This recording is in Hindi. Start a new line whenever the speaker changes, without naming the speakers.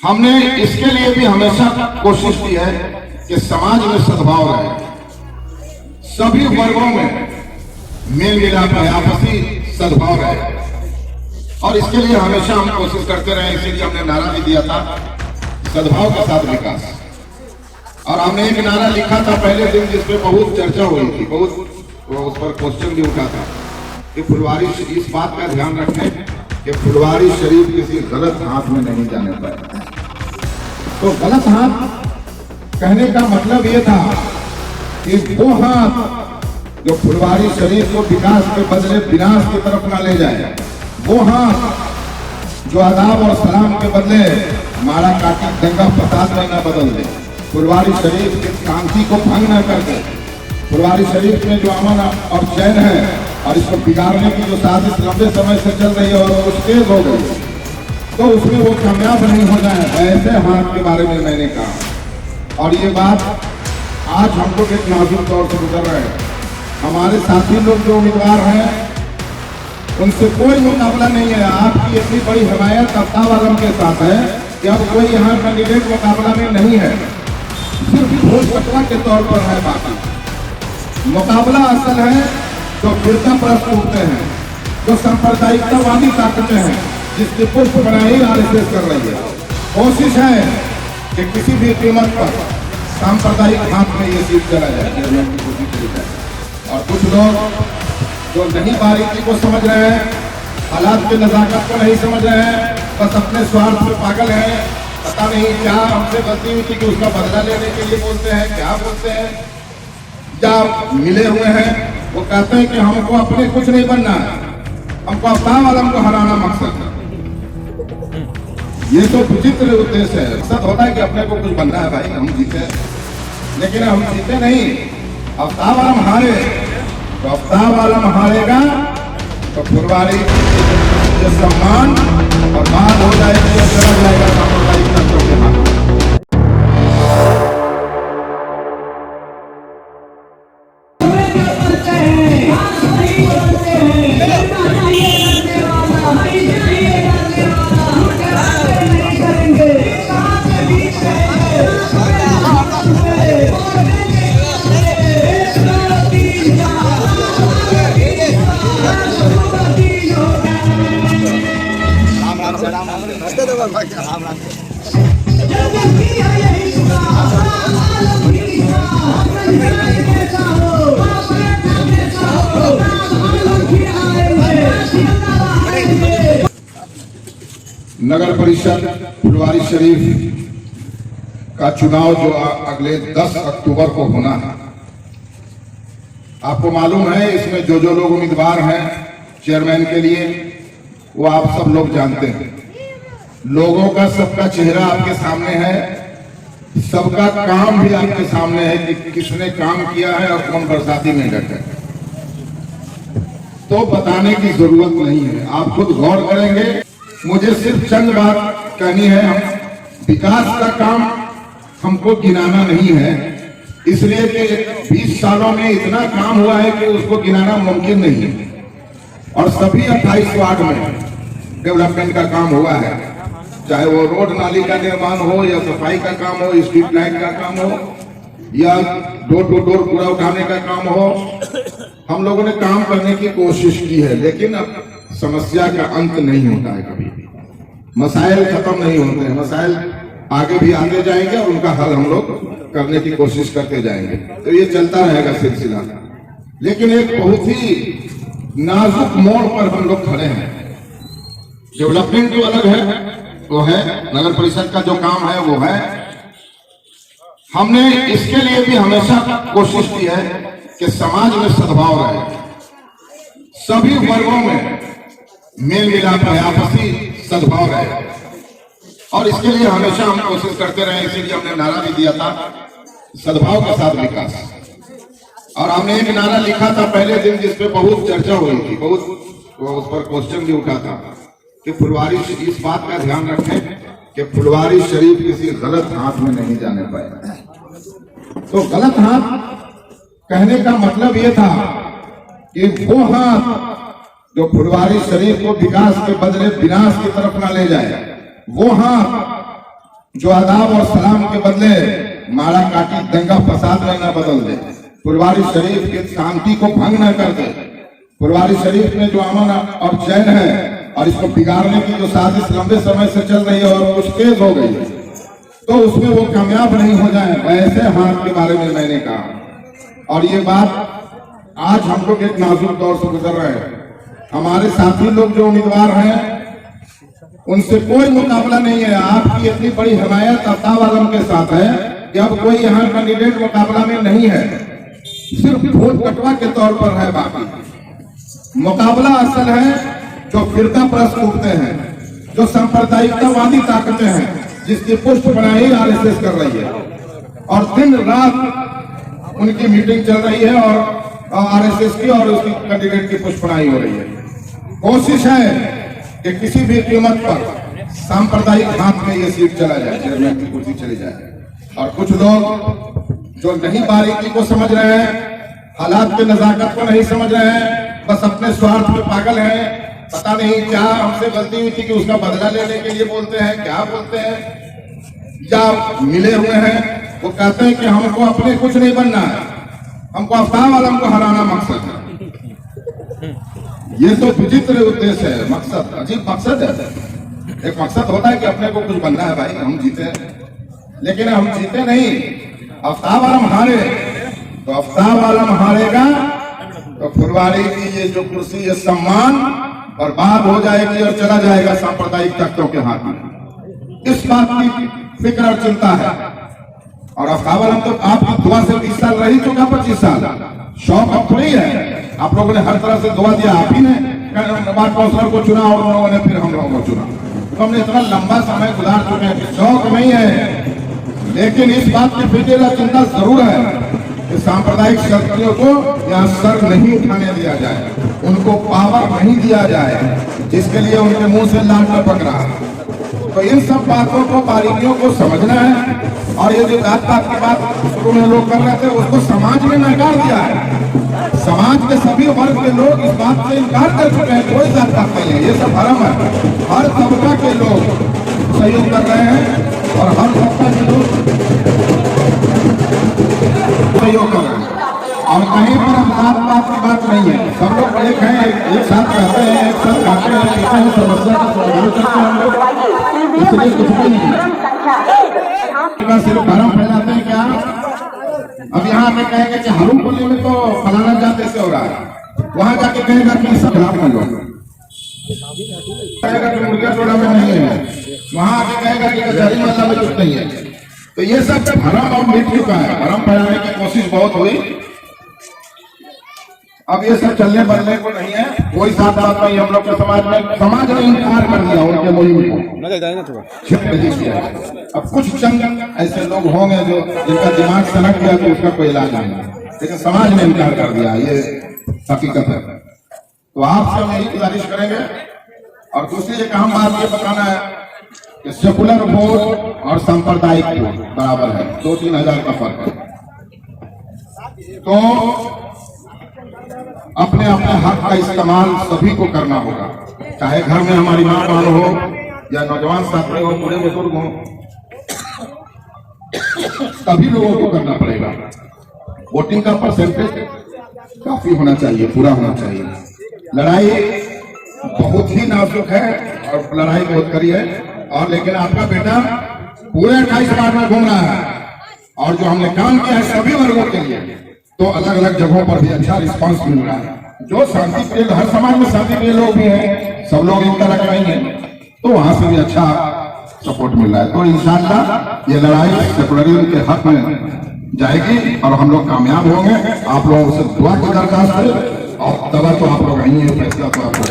हमने इसके लिए भी हमेशा कोशिश की है कि समाज में सद्भाव रहे, सभी वर्गों में मेल मिलाप रहे, आपसी सद्भाव रहे, और इसके लिए हमेशा हम कोशिश करते रहे। इसीलिए हमने नारा भी दिया था, सद्भाव के साथ विकास। और हमने एक नारा लिखा था पहले दिन, जिसपे बहुत चर्चा हुई थी, बहुत उस पर क्वेश्चन भी उठा था कि फुलवारी, इस बात का ध्यान रखें कि फुलवारी शरीफ किसी गलत हाथ में नहीं जाने पाए। तो गलत हाथ कहने का मतलब ये था कि वो हाथ जो फुलवारी शरीफ को विकास के बदले विनाश की तरफ ना ले जाए, वो हाथ जो आदाब और सलाम के बदले मारा काटी दंगा फसाद में न बदल दे, फुलवारी शरीफ की शांति को भंग न कर दे, फुलवारी शरीफ में जो अमन और चैन है और इसको बिगाड़ने की जो साजिश लंबे समय से चल रही है और कुछ तेज हो गई, तो उसमें वो कामयाब नहीं हो जाए, ऐसे हाथ के बारे में मैंने कहा। और ये बात आज हम लोग एक नाजुक दौर से गुजर रहे हैं। हमारे साथी लोग जो उम्मीदवार हैं उनसे कोई मुकाबला नहीं है। आपकी इतनी बड़ी हिमायत अफ्ताब आलम के साथ है कि अब कोई यहाँ कैंडिडेट मुकाबला में नहीं है, सिर्फ भोजपटवा के तौर पर है। बाकी मुकाबला असल है जो फिरका परस्त उठते हैं, जो सांप्रदायिकतावादी ताकतें हैं, जिसकी पुष्प बनाई आरएसएस कर रही है। कोशिश है कि किसी भी कीमत पर सांप्रदायिक हाथ में ये सीट चला जाए, और कुछ लोग जो नहीं बारीकी को समझ रहे हैं, हालात की नजाकत को नहीं समझ रहे हैं, बस अपने स्वार्थ में पागल हैं। पता नहीं क्या हमसे गलती हुई थी कि उसका बदला लेने के लिए बोलते हैं, क्या बोलते हैं, या मिले हुए हैं वो कहते हैं कि हमको अपने कुछ नहीं बनना है, हमको अफ्ताब आलम को हराना मकसद है। ये तो विचित्र उद्देश्य है। मकसद होता है कि अपने को कुछ बनना है, भाई हम जीते, लेकिन हम जीते नहीं। अफ्ताब आलम हारे तो अफ्ताब आलम हारेगा तो फुलवारी जो सम्मान और बात हो जाएगी, चला जाएगा सांप्रदायिक तत्वों के हाथ। नगर परिषद फुलवारी शरीफ का चुनाव जो अगले 10 अक्टूबर को होना है, आपको मालूम है इसमें जो लोग उम्मीदवार हैं चेयरमैन के लिए, वो आप सब लोग जानते हैं। लोगों का सबका चेहरा आपके सामने है, सबका काम भी आपके सामने है कि किसने काम किया है और कौन बरसाती में डटे। तो बताने की जरूरत नहीं है, आप खुद गौर करेंगे। मुझे सिर्फ चंद बात कहनी है। हम विकास का काम हमको गिनाना नहीं है, इसलिए कि 20 सालों में इतना काम हुआ है कि उसको गिनाना मुमकिन नहीं है। और सभी 28 वार्ड में डेवलपमेंट का काम हुआ है, चाहे वो रोड नाली का निर्माण हो या सफाई का काम हो, स्ट्रीट लाइट का काम हो या डोर टू डोर कूड़ा उठाने का काम हो। हम लोगों ने काम करने की कोशिश की है, लेकिन अब समस्या का अंत नहीं होता है, कभी भी मसाइल खत्म नहीं होते हैं। मसाइल आगे भी आते जाएंगे और उनका हल हम लोग करने की कोशिश करते जाएंगे। तो ये चलता रहेगा सिलसिला। लेकिन एक बहुत ही नाजुक मोड़ पर हम लोग खड़े हैं। डेवलपमेंट जो अलग है वो है, नगर परिषद का जो काम है वो है। हमने इसके लिए भी हमेशा कोशिश की है कि समाज में सद्भाव रहे, सभी वर्गों में मेल मिलाप रहे, आपसी सद्भाव रहे, और इसके लिए हमेशा हम कोशिश करते रहे। इसीलिए हमने नारा भी दिया था, सद्भाव के साथ विकास। और हमने एक नारा लिखा था पहले दिन, जिसपे बहुत चर्चा हुई थी, बहुत उस पर क्वेश्चन भी उठा था कि फुलवारी, इस बात का ध्यान रखें कि फुलवारी शरीफ किसी गलत हाथ में नहीं जाने पाए। तो गलत हाथ कहने का मतलब ये था कि वो हाथ जो फुलवारी शरीफ को विकास के बदले विनाश की तरफ ना ले जाए, वो हाथ जो आदाब और सलाम के बदले मारा काटी दंगा फसाद में न बदल दे, फुलवारी शरीफ की शांति को भंग न कर दे, फुलवारी शरीफ में जो अमन और चैन है और इसको बिगाड़ने की जो साजिश लंबे समय से चल रही है और कुछ तेज हो गई है, तो उसमें वो कामयाब नहीं हो जाए, ऐसे हाथ के बारे में मैंने कहा। और ये बात आज हम लोग एक नाजुक दौर से गुजर रहे हैं। हमारे साथी लोग जो उम्मीदवार हैं उनसे कोई मुकाबला नहीं है। आपकी इतनी बड़ी हिमायत आफ्ताब आलम के साथ है कि अब कोई यहाँ कैंडिडेट मुकाबला में नहीं है, सिर्फ वोट कटवा के तौर पर है। बाकी मुकाबला असल है जो फिरका परस्त उठते हैं, जो सांप्रदायिकतावादी ताकतें हैं, जिसकी पुष्ट बनाई आरएसएस कर रही है और दिन रात उनकी मीटिंग चल रही है और आरएसएस की और उसकी कैंडिडेट की पुष्ट बनाई हो रही है। कोशिश है कि किसी भी कीमत पर सांप्रदायिक हाथ में ये सीट चला जाए, चेयरमैन की कुर्सी चली जाए। और कुछ लोग जो नहीं बारीकी को समझ रहे हैं, हालात की नजाकत को नहीं समझ रहे हैं, बस अपने स्वार्थ में पागल हैं। पता नहीं क्या हमसे गलती हुई थी कि उसका बदला लेने के लिए बोलते हैं, क्या बोलते हैं, या मिले हुए हैं। वो कहते हैं कि हमको अपने कुछ नहीं बनना है, हमको आफ्ताब आलम को हराना मकसद है। ये तो विचित्र उद्देश्य है, मकसद अजीब मकसद है। एक मकसद होता है कि अपने को कुछ बनना है, भाई हम जीते, लेकिन हम जीते नहीं। आफ्ताब आलम हारे तो आफ्ताब आलम हारेगा तो फुलवारी की ये जो कुर्सी, ये सम्मान बर्बाद हो जाएगी और चला जाएगा सांप्रदायिक तख्तों के हाथ में। इस बात की फिक्र और चिंता है। और आफ्ताब आलम तो आपकी दुआ से 20 साल रह ही चुका, 25 साल। शौक अब थोड़ी है, आप लोगों ने हर तरह से दुआ दिया, आप ही ने वार्ड काउंसलर को चुना और उन लोगों ने फिर हम लोगों को चुना, तो हमने इतना लंबा समय गुजार चुके हैं कि शौक नहीं है। लेकिन इस बात की फिक्र और चिंता जरूर है कि सांप्रदायिक शक्तियों को यहाँ सर नहीं उठाने दिया जाए, उनको पावर नहीं दिया जाए, जिसके लिए उनके मुंह से लाल टपक रहा है। तो इन सब बातों को, बारीकियों को समझना है। और ये जो जात पात की बात शुरू में लोग कर रहे थे, उसको समाज ने नकार दिया है। समाज के सभी वर्ग के लोग इस बात से इनकार कर चुके हैं, कोई जात पात नहीं है, ये सब भ्रम है। हर तबका के लोग सहयोग कर रहे हैं और हर तबका के लोग सहयोग कर रहे हैं और कहीं पर अब जात पात की बात नहीं है। सब लोग एक हैं, एक साथ रहते हैं, एक साथ खाते हैं, पीते हैं, समस्या का समाधान करते हैं हम लोग। इसलिए कुछ भी नहीं है, सिर्फ भ्रम फैलाते हैं। क्या अब यहाँ पे कहेंगे कि हरू बोलने में तो फलाना जाते से हो रहा है, वहां जाके कहेगा कि सब खिलाफ में लोग, कहेगा कि मुर्गा टोला में नहीं है, वहां आके कहेगा कि कचहरी मोहल्ला में कुछ नहीं है। तो ये सब भ्रम अब मिट चुका है। भ्रम फैलाने की कोशिश बहुत हुई, अब ये सब चलने बढ़ने को नहीं है। कोई साथ बात नहीं हम लोग के समाज ने इनकार कर दिया उनके मुहिम को, किया। अब कुछ चंद ऐसे लोग होंगे जो जिनका दिमाग सनक गया तो उसका कोई इलाज नहीं, लेकिन समाज ने इनकार कर दिया, ये हकीकत है। तो आपसे हम यही गुजारिश करेंगे। और दूसरी एक अहम बात ये बताना है कि सेकुलर वोट और सांप्रदायिक वोट बराबर है, 2-3 हजार का फर्क है। तो अपने अपने हक का इस्तेमाल सभी को करना होगा, चाहे घर में हमारी माँ बहन हो या नौजवान साथी हो, बूढ़े बुजुर्ग हो, सभी लोगों को करना पड़ेगा। वोटिंग का परसेंटेज काफी होना चाहिए, पूरा होना चाहिए। लड़ाई बहुत ही नाजुक है और लड़ाई बहुत करी है। और लेकिन आपका बेटा पूरे 28 वार्ड में घूम रहा है और जो हमने काम किया है सभी वर्गों के लिए, तो अलग अलग जगहों पर भी अच्छा रिस्पांस मिल रहा है। जो शांति प्रिय, हर समाज में शांति प्रिय लोग भी हैं, सब लोग एक तरह का नहीं है, तो वहां से भी अच्छा सपोर्ट मिल रहा है। तो इंशाअल्लाह ये लड़ाई सेकुलरिज्म के हक में जाएगी और हम लोग कामयाब होंगे। आप लोगों से दुआ की दरखास्त है और दवा तो आप लोग आई है, फैसला तो आप लोग